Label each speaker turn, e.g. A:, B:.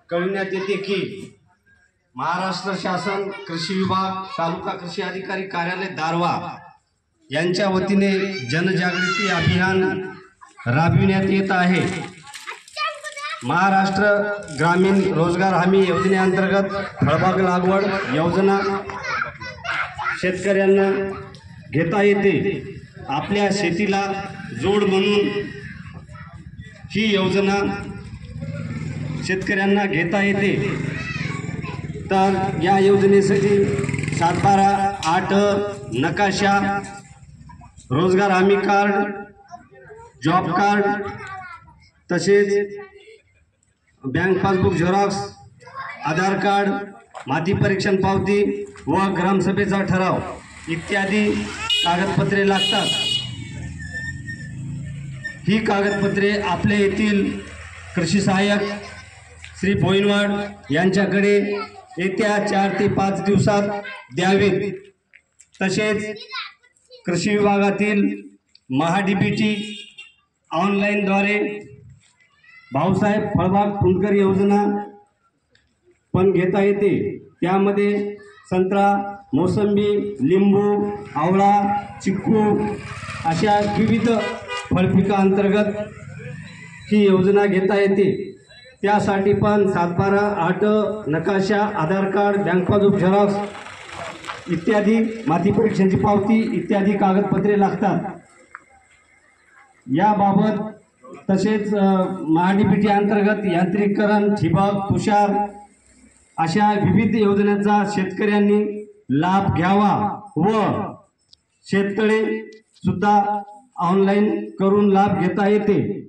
A: कळविण्यात येते की महाराष्ट्र शासन कृषी विभाग तालुका कृषी अधिकारी कार्यालय दारवा यांच्या वतीने जनजागृती अभियान राबविण्यात येत आहे। महाराष्ट्र ग्रामीण रोजगार हमी योजनेअंतर्गत फळबाग लागवड योजना शेतकऱ्यांना घेता येते। आपल्या शेतीला जोड म्हणून ही योजना शेतकऱ्यांना घेता येते। तर या योजनेसाठी 7/12/8 नकाशा, रोजगार हमी कार्ड, जॉब कार्ड, तसेच बँक पासबुक झेरॉक्स, आधार कार्ड, माती परीक्षण पावती व ग्रामसभेचा ठराव इत्यादी कागदपत्रे लागतात। ही कागदपत्रे आपल्या येथील कृषी सहाय्यक श्री भोईनवाड यांच्याकडे येत्या 4 ते 5 दिवसात द्यावेत। तसेच कृषी विभागातील महाडीबीटी ऑनलाईनद्वारे भाऊसाहेब फळबाग फुंकर योजना पण घेता येते। त्यामध्ये संत्रा, मोसंबी, लिंबू, आवळा, चिक्कू अशा विविध फळपिकांतर्गत ही योजना घेता येते। त्यासाठी पण 7/12/8 नकाशा, आधार कार्ड, बँक पासबुक झेरॉक्स इत्यादी, माती परीक्षांची पावती इत्यादी कागदपत्रे लागतात। याबाबत तसेच महाडीबीटी अंतर्गत यांत्रिकीकरण, ठिबक, तुषार अशा विविध योजनांचा शेतकऱ्यांनी लाभ घ्यावा व शेततळे सुद्धा ऑनलाईन करून लाभ घेता येते।